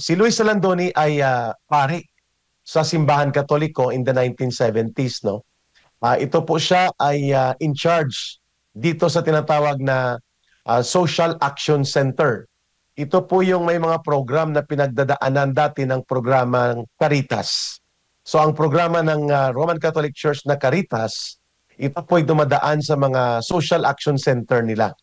Si Luis Salandoni ay pari sa simbahan Katoliko in the 1970s, no? Ito po siya ay in charge dito sa tinatawag na Social Action Center. Ito po yung may mga program na pinagdadaanan dati ng programang Caritas. So ang programa ng Roman Catholic Church na Caritas, ito po ay dumadaan sa mga social action center nila.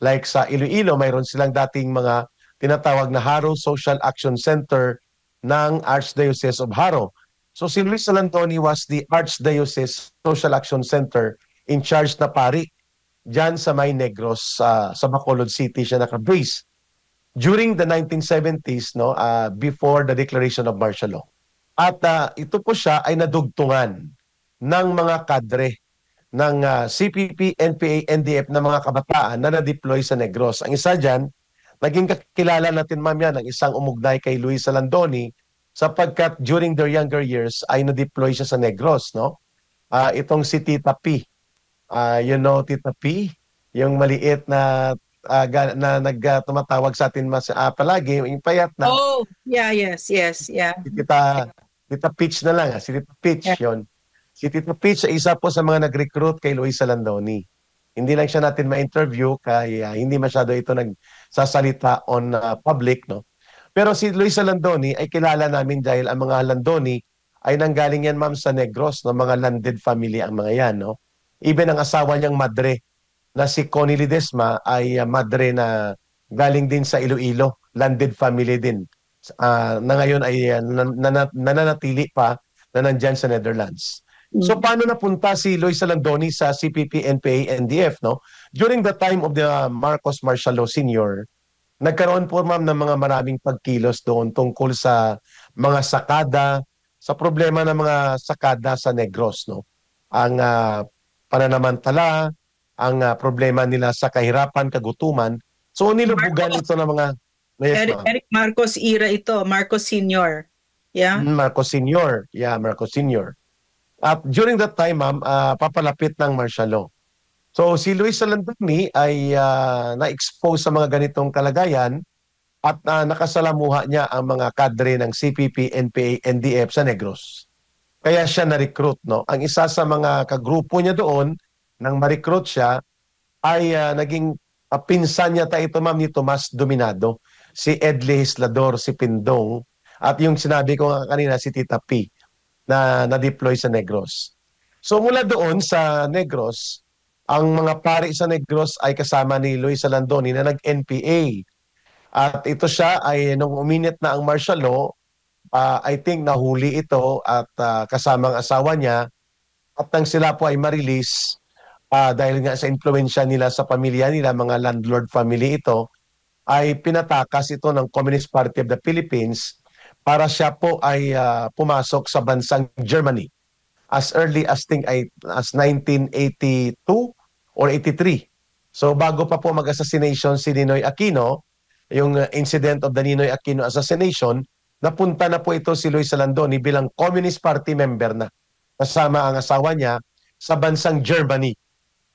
Like sa Iloilo, mayroon silang dating mga tinatawag na Haro Social Action Center ng Archdiocese of Haro. So si Luis Salantoni was the Archdiocese Social Action Center in charge na pari dyan sa May Negros, sa Bacolod City siya naka-base. During the 1970s, no, before the declaration of martial law. At ito po siya ay nadugtungan ng mga kadre ng CPP, NPA, NDF na mga kabataan na na-deploy sa Negros. Ang isa dyan, naging kakilala natin ma'am yan, ang isang umugnay kay Luis Salandoni sapagkat during their younger years ay na-deploy siya sa Negros. No? Itong si Tita P. You know Tita P? Yung maliit na tumatawag sa atin mas palagi, yung payat na. Oh, yeah, yes, yeah. Si Tita Peach na lang, si Tita Peach yon. Si Tita Peach ay isa po sa mga nag-recruit kay Luis Salandoni. Hindi lang siya natin ma-interview kaya hindi masyado ito nagsasalita on public, no. Pero si Luis Salandoni ay kilala namin dahil ang mga Landoni ay nanggaling yan ma'am sa Negros, no, mga landed family ang mga yan, no. Even ang asawa niyang madre na si Connie Ledesma ay madre na galing din sa Iloilo, landed family din. Na ngayon ay nananatili pa na nandyan sa Netherlands. So paano napunta si Luis Salandoni sa CPP, NPA, NDF, no? During the time of the Marcos Marcialo Sr., nagkaroon po ma'am ng mga maraming pagkilos doon tungkol sa mga sakada, sa problema ng mga sakada sa Negros, no? Ang pananamantala, ang problema nila sa kahirapan, kagutuman. So nilubugan ito ng mga Eric Marcos era ito, Marcos Sr. Yeah? Marcos Sr. Yeah, Marcos Sr. At during that time, ma'am, papalapit ng martial law. So si Luis Salandoni ay na-expose sa mga ganitong kalagayan at nakasalamuha niya ang mga kadre ng CPP, NPA, NDF sa Negros. Kaya siya na-recruit. No? Ang isa sa mga kagrupo niya doon, nang ma-recruit siya, ay naging pinsan niya ito, ma'am, ni Tomas Dominado, si Ed Legislador, si Pindong, at yung sinabi ko nga kanina, si Tita P, na na-deploy sa Negros. So mula doon sa Negros, ang mga pari sa Negros ay kasama ni Luis Salandoni na nag-NPA. At ito siya ay nung uminit na ang martial law, I think nahuli ito at kasama ang asawa niya at nang sila po ay ma-release dahil nga sa influensya nila sa pamilya nila, mga landlord family ito, ay pinatakas ito ng Communist Party of the Philippines para siya po ay pumasok sa bansang Germany as early as 1982 or 83. So bago pa po mag-assassination si Ninoy Aquino, yung incident of the Ninoy Aquino assassination, napunta na po ito si Luis Salandoni bilang Communist Party member na kasama ang asawa niya sa bansang Germany.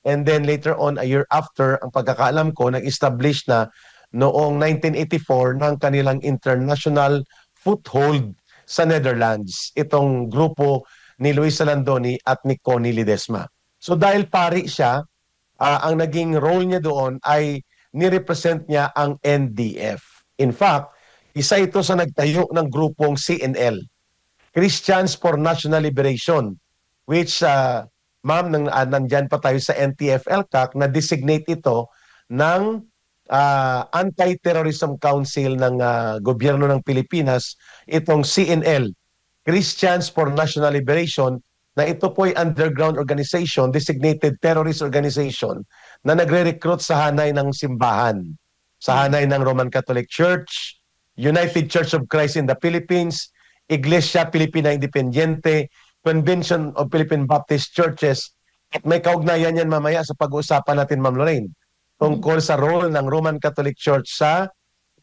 And then later on, a year after, ang pagkakaalam ko, nag-establish na noong 1984 ng kanilang international foothold sa Netherlands, itong grupo ni Luis Salandoni at ni Connie Ledesma. So dahil pari siya, ang naging role niya doon ay nirepresent niya ang NDF. In fact, isa ito sa nagtayo ng grupong CNL, Christians for National Liberation, which, ma'am, nandyan pa tayo sa NTF-ELCAC na designate ito ng Anti-Terrorism Council ng gobyerno ng Pilipinas, itong CNL, Christians for National Liberation, na ito po ay underground organization, designated terrorist organization, na nagre-recruit sa hanay ng simbahan, sa hanay ng Roman Catholic Church, United Church of Christ in the Philippines, Iglesia Filipina Independiente, Convention of Philippine Baptist Churches, at may kaugnayan yan mamaya sa pag-uusapan natin, Ma'am Lorraine, tungkol sa role ng Roman Catholic Church sa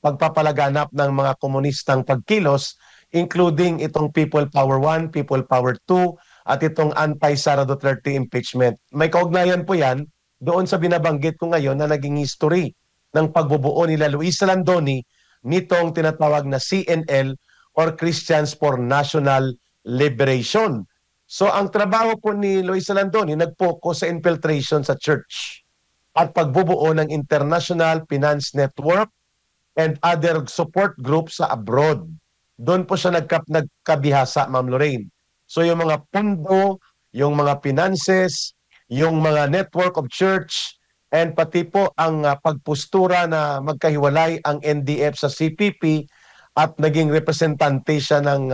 pagpapalaganap ng mga komunistang pagkilos, including itong People Power 1, People Power 2, at itong anti-Sara Duterte impeachment. May kaugnayan po yan doon sa binabanggit ko ngayon na naging history ng pagbubuo nila Luis Salandoni nitong tinatawag na CNL or Christians for National Liberation. So ang trabaho po ni Luis Alandoni nag-focus sa infiltration sa church at pagbubuo ng international finance network and other support groups sa abroad. Doon po siya nagkabihasa, Ma'am Lorraine. So yung mga pundo, yung mga finances, yung mga network of church, and pati po ang pagpustura na magkahiwalay ang NDF sa CPP at naging representante siya ng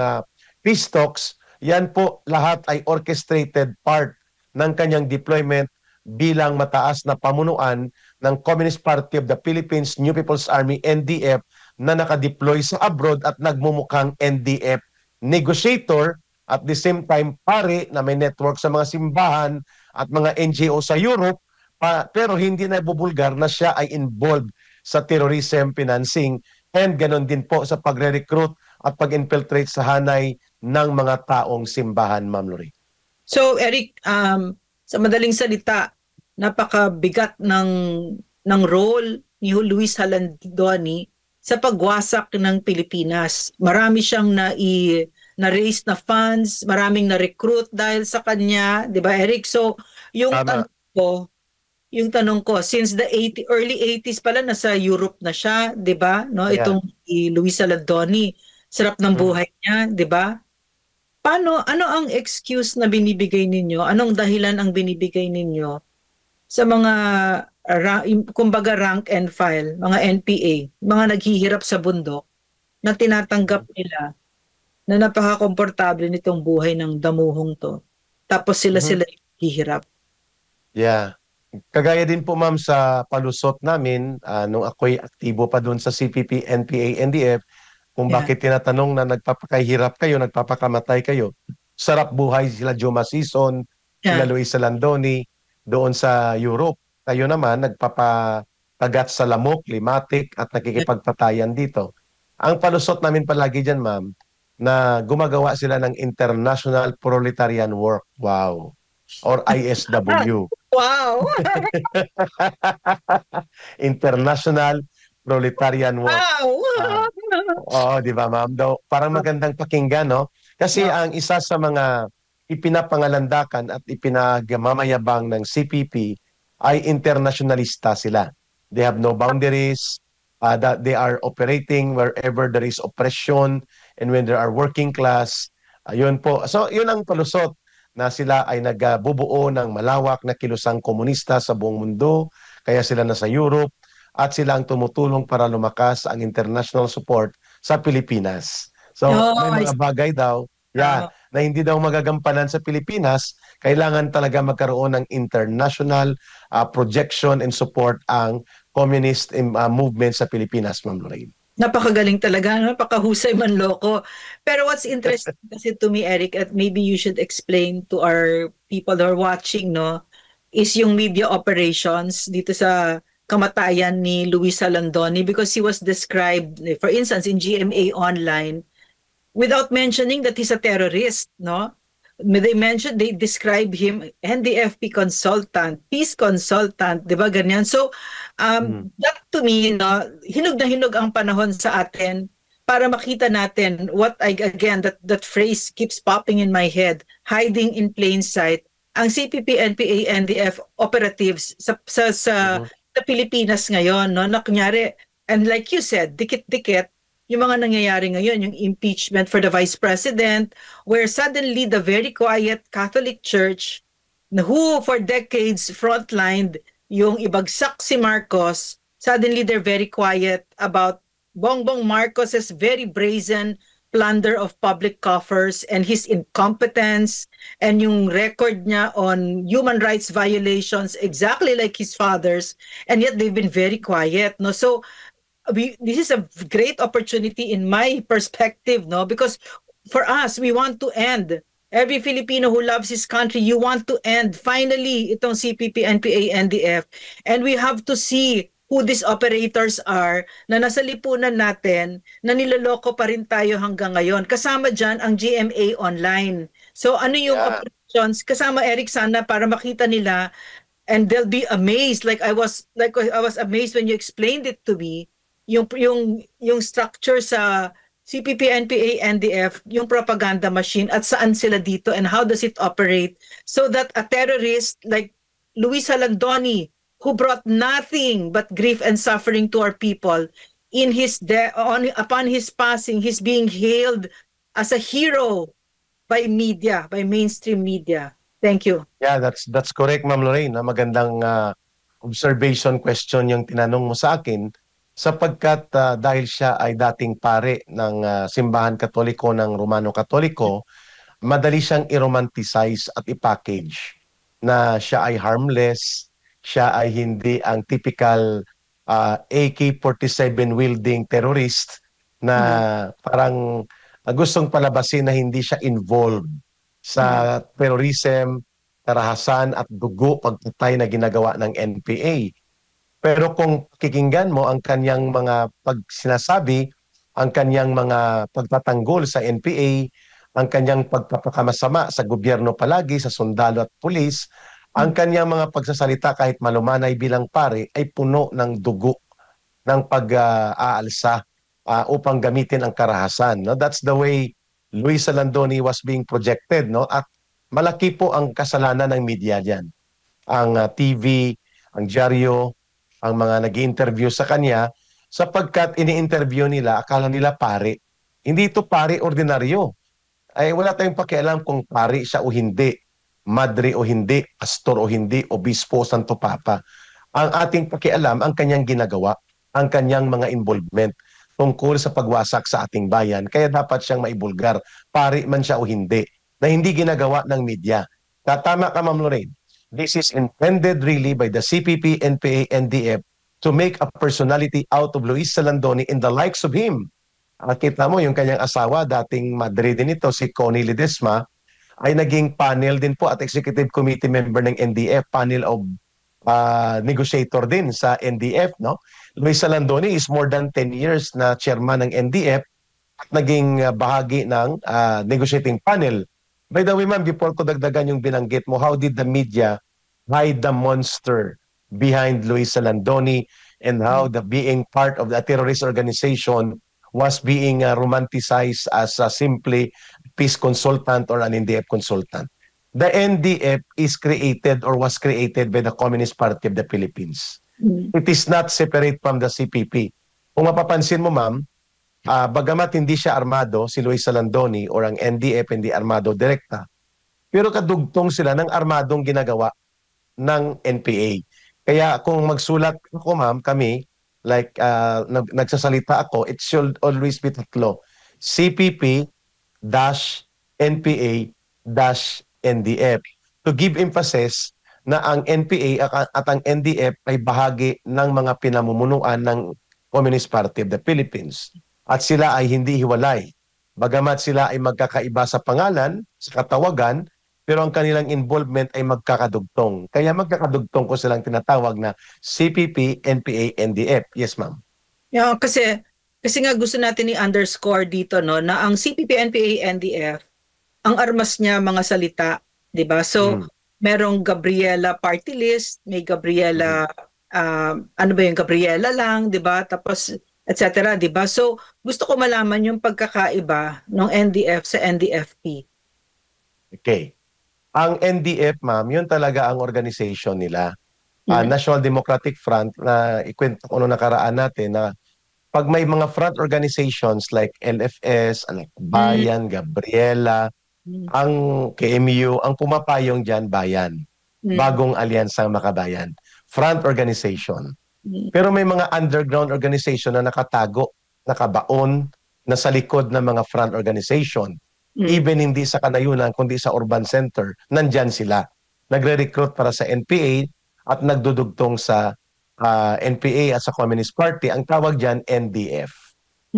peace talks, yan po lahat ay orchestrated part ng kanyang deployment bilang mataas na pamunuan ng Communist Party of the Philippines, New People's Army, NDF, na nakadeploy sa abroad at nagmumukhang NDF negotiator, at the same time pare na may network sa mga simbahan at mga NGO sa Europe, pero hindi na bubulgar na siya ay involved sa terrorism financing, and ganon din po sa pagre-recruit at pag-infiltrate sa hanay ng mga taong simbahan, Ma'am Lori. So Eric, sa madaling salita, napakabigat ng role ni Luis Alandoni sa pagwasak ng Pilipinas. Marami siyang na-raise na funds, maraming na-recruit dahil sa kanya, 'di ba Eric? So yung tanong ko, since the early 80s pala nasa Europe na siya, 'di ba? No, itong si Luis Alandoni, sarap ng buhay niya, 'di ba? Ano ang excuse na binibigay ninyo? Anong dahilan ang binibigay ninyo sa mga kumbaga rank and file, mga NPA, mga naghihirap sa bundok na tinatanggap nila na napaka-komportable nitong buhay ng damuhong to. Tapos sila naghihirap. Yeah. Kagaya din po, ma'am, sa palusot namin nung ako'y aktibo pa doon sa CPP, NPA, NDF, kung bakit tinatanong na nagpapakahirap kayo, nagpapakamatay kayo. Sarap buhay sila Juma Sison, sila Luis Alandoni doon sa Europe. Kayo naman nagpapapagat sa lamok, limatik at nakikipagpatayan dito. Ang palusot namin palagi dyan, ma'am, na gumagawa sila ng International Proletarian Work. Wow. Or ISW. Wow! International Proletarian Work. Wow! Di ba, ma'am? Parang magandang pakinggan, no? Kasi ang isa sa mga ipinapangalandakan at ipinagmamayabang ng CPP ay internationalista sila. They have no boundaries, that they are operating wherever there is oppression and when there are working class. Ayun po. So, yun ang palusot na sila ay nagbubuo ng malawak na kilusang komunista sa buong mundo. Kaya sila nasa Europe at sila ang tumutulong para lumakas ang international support sa Pilipinas. So, may mga bagay daw na hindi daw magagampanan sa Pilipinas, kailangan talaga magkaroon ng international projection and support ang communist movement sa Pilipinas, Ma'am Lorraine. Napakagaling talaga, napakahusay manloko. Pero what's interesting kasi to me, Eric, at maybe you should explain to our people who are watching, no, is yung media operations dito sa kamatayan ni Luis Alandoni, because he was described, for instance, in GMA Online, without mentioning that he's a terrorist, no? They describe him NDFP consultant, peace consultant, di ba ganyan? So, that to me, no, hinog na hinog ang panahon sa atin para makita natin that phrase keeps popping in my head, hiding in plain sight, ang CPP, NPA, NDF operatives sa Pilipinas ngayon, no? Na kunyari, and like you said, dikit-dikit, yung mga nangyayari ngayon, yung impeachment for the Vice President, where suddenly the very quiet Catholic Church, who for decades frontlined yung ibagsak si Marcos, suddenly they're very quiet about Bongbong Marcos's very brazen plunder of public coffers and his incompetence and yung record niya on human rights violations exactly like his father's, and yet they've been very quiet, no? So this is a great opportunity in my perspective, no, because for us, we want to end, every Filipino who loves his country, you want to end finally itong CPP, NPA, NDF, and we have to see who these operators are na nasa lipunan natin, na niloloko pa rin tayo hanggang ngayon. Kasama dyan ang GMA Online. So ano yung operations? Kasama Eric sana para makita nila, and they'll be amazed like I was amazed when you explained it to me, yung structure sa CPP, NPA, NDF, yung propaganda machine at saan sila dito and how does it operate so that a terrorist like Luis Alandoni, who brought nothing but grief and suffering to our people, upon his passing, he's being hailed as a hero by media, by mainstream media. Thank you. Yeah, that's correct, Ma'am Lorraine. Magandang observation question yung tinanong mo sa akin sapagkat dahil siya ay dating pare ng Simbahan Katoliko ng Romano Katoliko, madali siyang i-romanticize at i-package na siya ay harmless, siya ay hindi ang typical AK-47 wielding terrorist na parang gustong palabasin na hindi siya involved sa terrorism, karahasan at dugo pagpatay na ginagawa ng NPA. Pero kung kikinggan mo ang kanyang mga pagsinasabi, ang kanyang mga pagtatanggol sa NPA, ang kanyang pagpapakamasama sa gobyerno palagi, sa sundalo at pulis, ang kanyang mga pagsasalita kahit malumanay bilang pare ay puno ng dugo ng pag-aalsa upang gamitin ang karahasan. No? That's the way Luis Alandoni was being projected. No? At malaki po ang kasalanan ng media diyan. Ang TV, ang dyaryo, ang mga nag-i-interview sa kanya sapagkat ini-interview nila, akala nila pare. Hindi ito pare ordinaryo. Ay wala tayong pakialam kung pare siya o hindi, madre o hindi, pastor o hindi, obispo, santo papa. Ang ating pakialam, ang kanyang ginagawa, ang kanyang mga involvement tungkol sa pagwasak sa ating bayan. Kaya dapat siyang maibulgar, pare man siya o hindi, na hindi ginagawa ng media. Tama ka, Ma'am Lorraine. This is intended really by the CPP, NPA, NDF to make a personality out of Luis Alandoni and the likes of him. Kita mo yung kanyang asawa, dating madre din ito, si Connie Ledesma, ay naging panel din po at executive committee member ng NDF, panel of negotiator din sa NDF. No? Luis Alandoni is more than 10 years na chairman ng NDF at naging bahagi ng negotiating panel. By the way, ma'am, before ko dagdagan yung binanggit mo, how did the media hide the monster behind Luis Alandoni and how the being part of the terrorist organization was being romanticized as a simply peace consultant or an NDF consultant? The NDF is created or was created by the Communist Party of the Philippines. It is not separate from the CPP. Kung mapapansin mo, ma'am, bagamat hindi siya armado, si Luis Alandoni or ang NDF hindi armado direkta, pero kadugtong sila ng armadong ginagawa ng NPA. Kaya kung magsulat ako, ma'am, kami, like nagsasalita ako, it should always be tatlo. CPP-NPA-NDF to give emphasis na ang NPA at ang NDF ay bahagi ng mga pinamumunuan ng Communist Party of the Philippines. At sila ay hindi hiwalay. Bagamat sila ay magkakaiba sa pangalan, sa katawagan, pero ang kanilang involvement ay magkakadugtong. Kaya magkakadugtong ko silang tinatawag na CPP, NPA, NDF. Yes, ma'am. Yeah, kasi nga gusto natin i-underscore dito no na ang CPP, NPA, NDF, ang armas niya mga salita, 'di ba? So merong Gabriela party list, may Gabriela ano ba yung Gabriela lang, 'di ba? Tapos etc., 'di ba? So gusto ko malaman yung pagkakaiba ng NDF sa NDFP. Okay. Ang NDF, ma'am, yun talaga ang organization nila. National Democratic Front na ikwento ko nung nakaraan natin na pag may mga front organizations like LFS, Anak Bayan, Gabriela, ang KMU, ang pumapayong dyan, Bayan. Bagong Alyansang Makabayan. Front organization. Pero may mga underground organization na nakatago, nakabaon, nasa likod ng mga front organization. Even hindi sa kanayunan, kundi sa urban center, nandyan sila. Nagre-recruit para sa NPA at nagdudugtong sa NPA at sa Communist Party. Ang tawag dyan, NDF.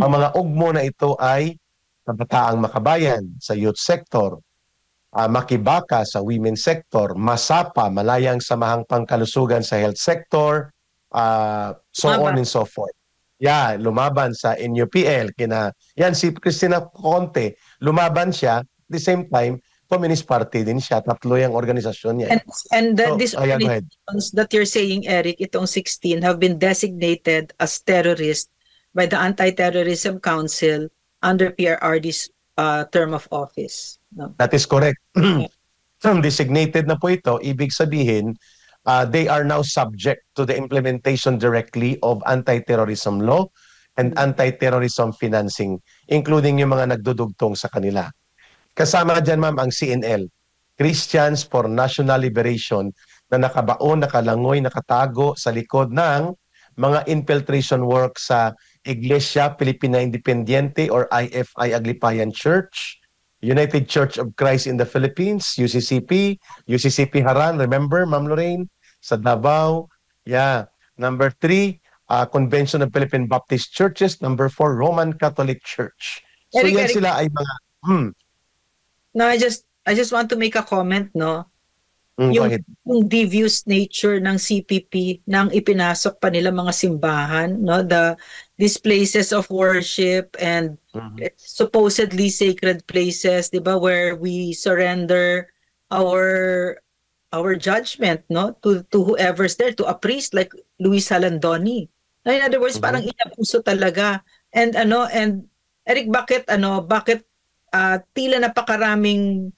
Ang mga ugmo na ito ay Kabataang Makabayan sa youth sector, Makibaka sa women's sector, Masapa, Malayang Samahang Pangkalusugan sa health sector, so on and so forth. Yeah, lumaban sa NUPL. Yan si Cristina Conte, lumaban siya, at the same time, Communist Party din siya, tatlo yung organisasyon niya. These organizations that you're saying, Eric, itong 16, have been designated as terrorist by the Anti-Terrorism Council under PRRD's term of office. No? That is correct. Designated na po ito, ibig sabihin, they are now subject to the implementation directly of anti-terrorism law and anti-terrorism financing, including yung mga nagdudugtong sa kanila. Kasama dyan, ma'am, ang CNL, Christians for National Liberation, na nakabaon, nakalangoy, nakatago sa likod ng mga infiltration work sa Iglesia Filipina Independiente or IFI Aglipayan Church, United Church of Christ in the Philippines, UCCP, UCCP Haran, remember, Ma'am Lorraine, sa Davao. Yeah. Number 3, Convention of Philippine Baptist Churches. Number 4, Roman Catholic Church. So yan Eric, sila ay mga... no, I just want to make a comment, no? Go ahead. Yung devious nature ng CPP nang ipinasok pa nila mga simbahan, no? These places of worship and supposedly sacred places, 'di ba, where we surrender our judgment, no, to whoever's there, to a priest like Luis Salandoni. In other words, parang inabuso talaga. And Eric, bakit tila napakaraming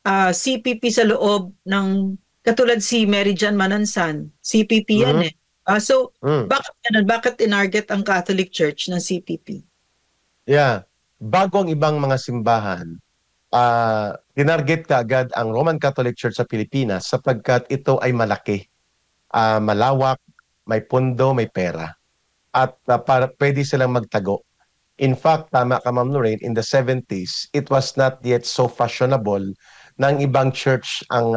CPP sa loob ng, katulad si Mary Jan Manansan, CPP yan eh. Bakit ganun? Bakit tinarget ang Catholic Church ng CPP? Yeah. Bago ang ibang mga simbahan, tinarget kaagad ang Roman Catholic Church sa Pilipinas sapagkat ito ay malaki, malawak, may pundo, may pera. At pwede silang magtago. In fact, tama ka, Ma'am Lorraine, in the 70s, it was not yet so fashionable ng ibang church ang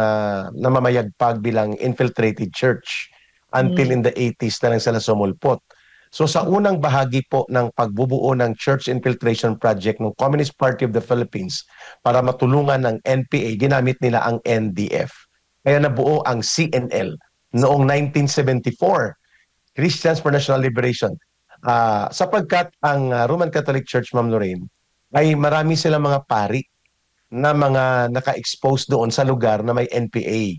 namamayagpag bilang infiltrated church until in the 80s na lang sila sumulpot. So sa unang bahagi po ng pagbubuo ng Church Infiltration Project ng Communist Party of the Philippines para matulungan ng NPA, ginamit nila ang NDF. Kaya nabuo ang CNL noong 1974, Christians for National Liberation. Sapagkat ang Roman Catholic Church, Ma'am Lorraine, ay marami silang mga pari na mga naka-expose doon sa lugar na may NPA.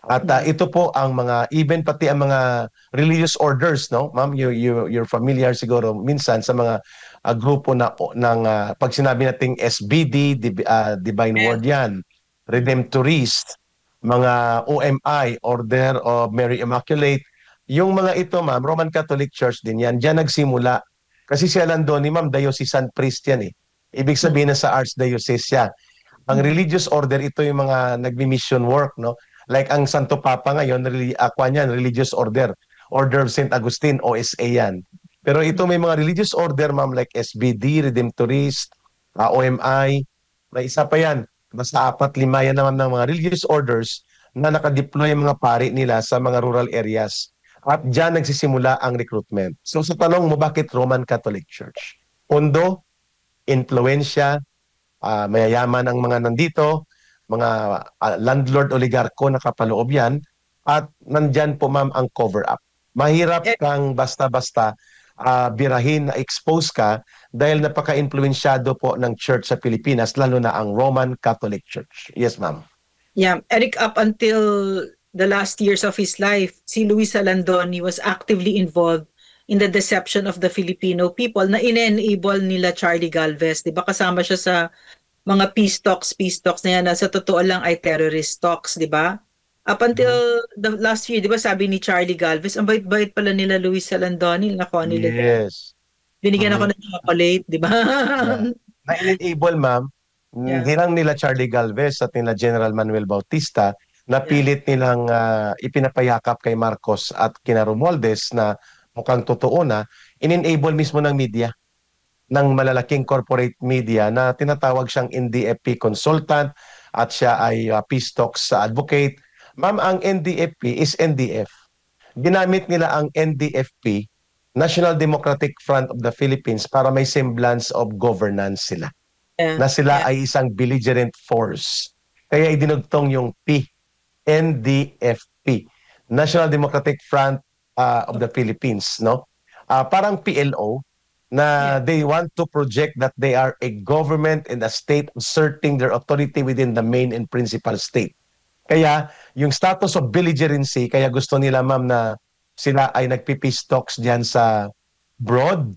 At ito po ang mga, even pati ang mga religious orders, no? Ma'am, you're familiar siguro minsan sa mga grupo ng pag sinabi nating SBD, Divine Word yan, Redemptorist, mga OMI, Order of Mary Immaculate. Yung mga ito, ma'am, Roman Catholic Church din yan. Diyan nagsimula. Kasi si Alandoni, ma'am, diocesan priest yan eh. Ibig sabihin na sa archdiocese siya. Ang religious order, ito yung mga nagmi-mission work, no? Like ang Santo Papa ngayon, religious order. Order of St. Agustin, OSA yan. Pero ito may mga religious order, ma'am, like SBD, Redemptorist, OMI. May isa pa yan. Basta 4-5 yan naman ng mga religious orders na nakadeploy ang mga pari nila sa mga rural areas. At dyan nagsisimula ang recruitment. So sa tanong mo, bakit Roman Catholic Church? Pondo, influensya, mayayaman ang mga nandito, mga landlord oligarko na kapaloob yan, at nandyan po, ma'am, ang cover-up. Mahirap kang basta-basta birahin na expose ka dahil napaka-influensyado po ng church sa Pilipinas, lalo na ang Roman Catholic Church. Yes, ma'am. Yeah, Eric, up until the last years of his life, si Luis Salandoni was actively involved in the deception of the Filipino people na ine-enable nila Charlie Galvez. Diba kasama siya sa mga peace talks na yan na sa totoo lang ay terrorist talks, di ba? Up until the last year, di ba sabi ni Charlie Galvez, ang bait-bait pala nila Luis Salandoni, nakuha nila. Yes. Binigyan ako ng chocolate, di ba? Na-enable, ma'am, hirang nila Charlie Galvez at nila General Manuel Bautista, napilit nilang ipinapayakap kay Marcos at kina Romualdez na mukhang totoo na, in-enable mismo ng media, ng malalaking corporate media na tinatawag siyang NDFP consultant at siya ay peace talks advocate. Ma'am, ang NDFP is NDF. Ginamit nila ang NDFP, National Democratic Front of the Philippines, para may semblance of governance sila. Na sila ay isang belligerent force. Kaya idinugtong yung P, NDFP, National Democratic Front of the Philippines, no? Parang PLO, na they want to project that they are a government and a state asserting their authority within the main and principal state. Kaya yung status of belligerency, kaya gusto nila, ma'am, na sila ay nagpipeace talks diyan sa broad,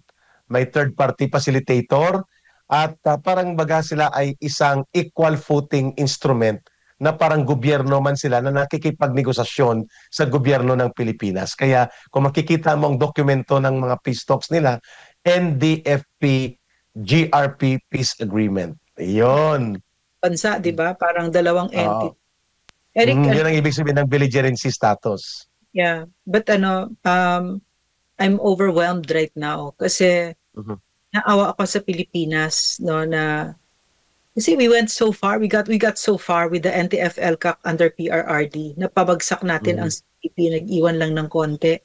may third-party facilitator, at parang baga sila ay isang equal footing instrument na parang gobyerno man sila na nakikipagnegosasyon sa gobyerno ng Pilipinas. Kaya kung makikita mo ang dokumento ng mga peace talks nila, NDFP GRP Peace Agreement. Yun. Bansa, di ba? Parang dalawang Oo. entity. Eric, Yun ang ibig sabihin ng belligerency status. yeah. But I'm overwhelmed right now kasi Mhm. naawa ako sa Pilipinas, no, na kasi we went so far, we got so far with the NTF-ELCAC under PRRD. Napabagsak natin ang Mhm. CPP, nag-iwan lang ng konti.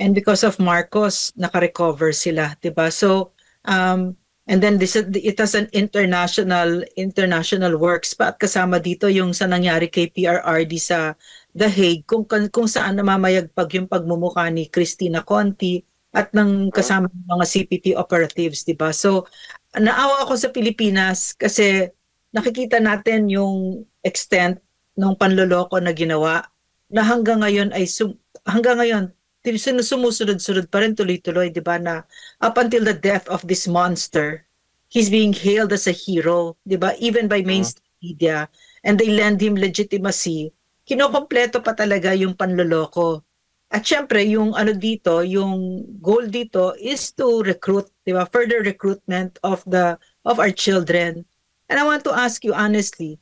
And because of Marcos, naka-recover sila, 'di ba? So, and then it has an international works pa at kasama dito yung sa nangyari kay PRRD sa The Hague kung saan namamayagpag yung pagmumukha ni Cristina Conti at ng kasama ng mga CPP operatives, 'di ba? So, naawa ako sa Pilipinas kasi nakikita natin yung extent ng panloloko na ginawa na hanggang ngayon sumusunod-sunod pa rin tuloy-tuloy, 'di ba, na up until the death of this monster, he's being hailed as a hero, 'di ba, even by mainstream media, and they lend him legitimacy. Kinokompleto pa talaga yung panloloko. At syempre, yung ano dito, yung goal dito is to recruit, 'di ba? Further recruitment of our children. And I want to ask you honestly,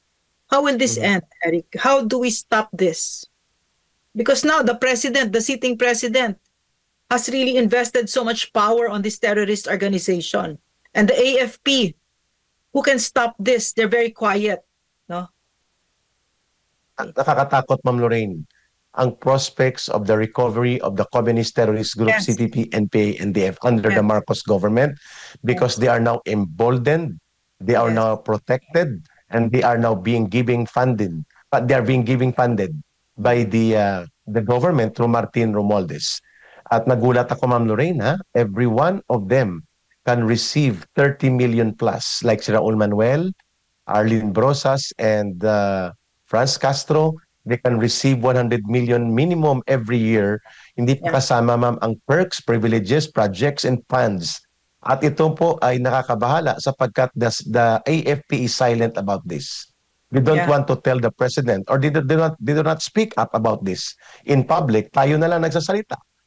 how will this Mhm. end, Eric? How do we stop this? Because now the sitting president, has really invested so much power on this terrorist organization. And the AFP, who can stop this? They're very quiet, no? Nakakatakot, Ma'am Lorraine, ang prospects of the recovery of the communist terrorist group Yes, CPP, NPA, NDF under the yes, Marcos government because yes, they are now emboldened, they are yes. now protected, and they are now being giving funded. But they are being giving funded by the government through Martin Romualdez. At nagulat ako, Ma'am Lorraine, ha? Every one of them can receive 30 million plus, like si Raul Manuel, Arlene Brosas, and Franz Castro. They can receive 100 million minimum every year. Hindi pa Yeah, kasama, ma'am, ang perks, privileges, projects, and funds. At ito po ay nakakabahala sapagkat the AFP is silent about this. They don't yeah. want to tell the president or they do not speak up about this in public. Tayo na lang nagsasalita.